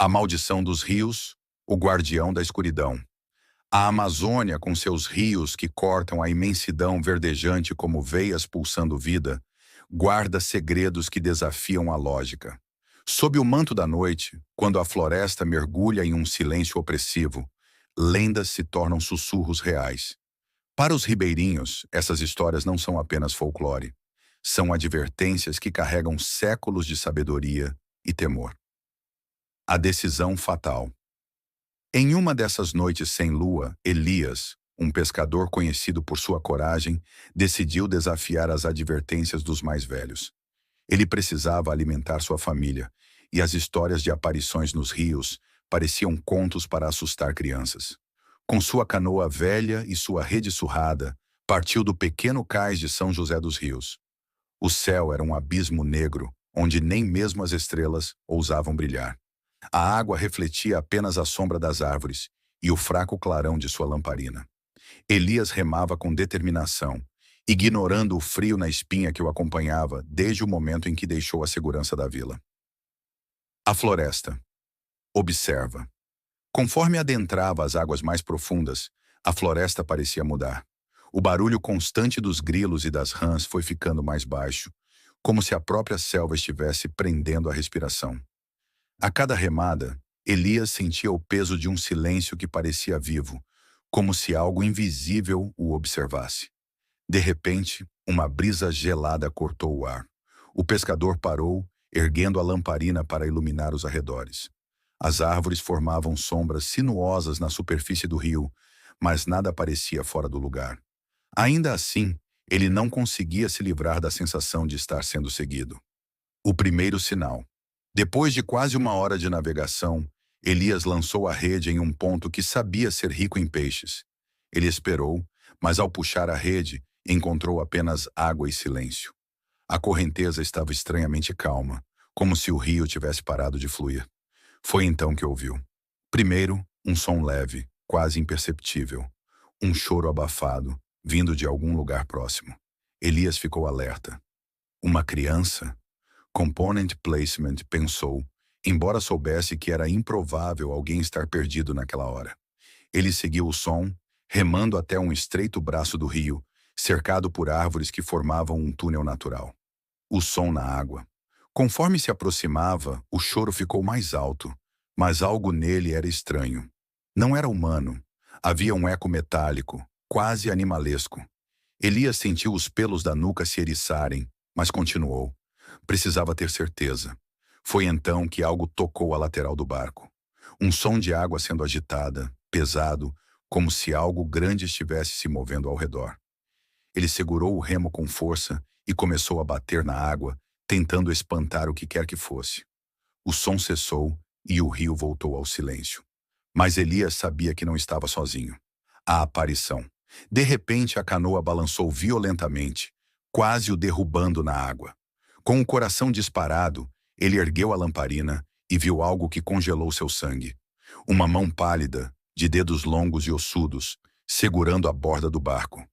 A maldição dos rios, o guardião da escuridão. A Amazônia, com seus rios que cortam a imensidão verdejante como veias pulsando vida, guarda segredos que desafiam a lógica. Sob o manto da noite, quando a floresta mergulha em um silêncio opressivo, lendas se tornam sussurros reais. Para os ribeirinhos, essas histórias não são apenas folclore. São advertências que carregam séculos de sabedoria e temor. A decisão fatal. Em uma dessas noites sem lua, Elias, um pescador conhecido por sua coragem, decidiu desafiar as advertências dos mais velhos. Ele precisava alimentar sua família, e as histórias de aparições nos rios pareciam contos para assustar crianças. Com sua canoa velha e sua rede surrada, partiu do pequeno cais de São José dos Rios. O céu era um abismo negro, onde nem mesmo as estrelas ousavam brilhar. A água refletia apenas a sombra das árvores e o fraco clarão de sua lamparina. Elias remava com determinação, ignorando o frio na espinha que o acompanhava desde o momento em que deixou a segurança da vila. A floresta. Observa. Conforme adentrava as águas mais profundas, a floresta parecia mudar. O barulho constante dos grilos e das rãs foi ficando mais baixo, como se a própria selva estivesse prendendo a respiração. A cada remada, Elias sentia o peso de um silêncio que parecia vivo, como se algo invisível o observasse. De repente, uma brisa gelada cortou o ar. O pescador parou, erguendo a lamparina para iluminar os arredores. As árvores formavam sombras sinuosas na superfície do rio, mas nada parecia fora do lugar. Ainda assim, ele não conseguia se livrar da sensação de estar sendo seguido. O primeiro sinal. Depois de quase uma hora de navegação, Elias lançou a rede em um ponto que sabia ser rico em peixes. Ele esperou, mas ao puxar a rede, encontrou apenas água e silêncio. A correnteza estava estranhamente calma, como se o rio tivesse parado de fluir. Foi então que ouviu. Primeiro, um som leve, quase imperceptível. Um choro abafado, vindo de algum lugar próximo. Elias ficou alerta. Uma criança? Component Placement pensou, embora soubesse que era improvável alguém estar perdido naquela hora. Ele seguiu o som, remando até um estreito braço do rio, cercado por árvores que formavam um túnel natural. O som na água. Conforme se aproximava, o choro ficou mais alto, mas algo nele era estranho. Não era humano. Havia um eco metálico, quase animalesco. Elias sentiu os pelos da nuca se eriçarem, mas continuou. Precisava ter certeza. Foi então que algo tocou a lateral do barco. Um som de água sendo agitada, pesado, como se algo grande estivesse se movendo ao redor. Ele segurou o remo com força e começou a bater na água, tentando espantar o que quer que fosse. O som cessou e o rio voltou ao silêncio. Mas Elias sabia que não estava sozinho. A aparição. De repente, a canoa balançou violentamente, quase o derrubando na água. Com o coração disparado, ele ergueu a lamparina e viu algo que congelou seu sangue. Uma mão pálida, de dedos longos e ossudos, segurando a borda do barco.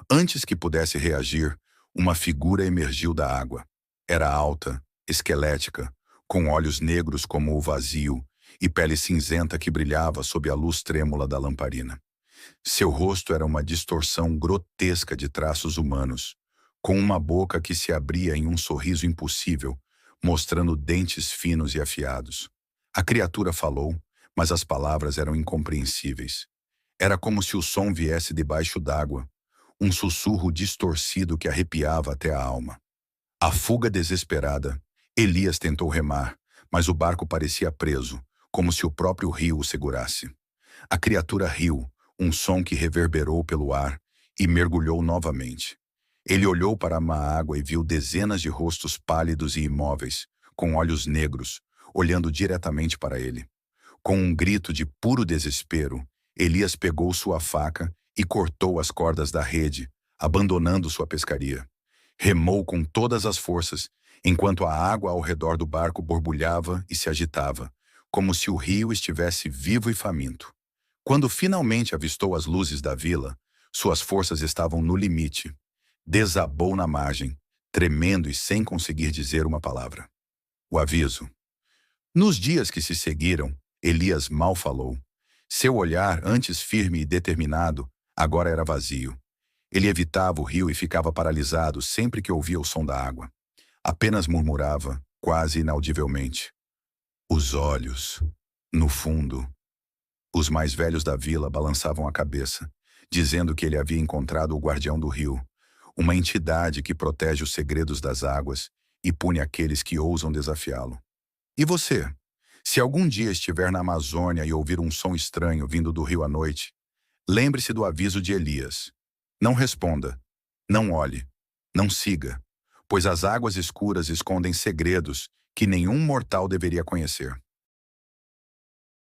Antes que pudesse reagir, uma figura emergiu da água. Era alta, esquelética, com olhos negros como o vazio e pele cinzenta que brilhava sob a luz trêmula da lamparina. Seu rosto era uma distorção grotesca de traços humanos, com uma boca que se abria em um sorriso impossível, mostrando dentes finos e afiados. A criatura falou, mas as palavras eram incompreensíveis. Era como se o som viesse debaixo d'água, um sussurro distorcido que arrepiava até a alma. A fuga desesperada, Elias tentou remar, mas o barco parecia preso, como se o próprio rio o segurasse. A criatura riu, um som que reverberou pelo ar, e mergulhou novamente. Ele olhou para a água e viu dezenas de rostos pálidos e imóveis, com olhos negros, olhando diretamente para ele. Com um grito de puro desespero, Elias pegou sua faca e cortou as cordas da rede, abandonando sua pescaria. Remou com todas as forças, enquanto a água ao redor do barco borbulhava e se agitava, como se o rio estivesse vivo e faminto. Quando finalmente avistou as luzes da vila, suas forças estavam no limite. Desabou na margem, tremendo e sem conseguir dizer uma palavra. O aviso. Nos dias que se seguiram, Elias mal falou. Seu olhar, antes firme e determinado, agora era vazio. Ele evitava o rio e ficava paralisado sempre que ouvia o som da água. Apenas murmurava, quase inaudivelmente. Os olhos. No fundo. Os mais velhos da vila balançavam a cabeça, dizendo que ele havia encontrado o guardião do rio, uma entidade que protege os segredos das águas e pune aqueles que ousam desafiá-lo. E você? Se algum dia estiver na Amazônia e ouvir um som estranho vindo do rio à noite, lembre-se do aviso de Elias. Não responda, não olhe, não siga, pois as águas escuras escondem segredos que nenhum mortal deveria conhecer.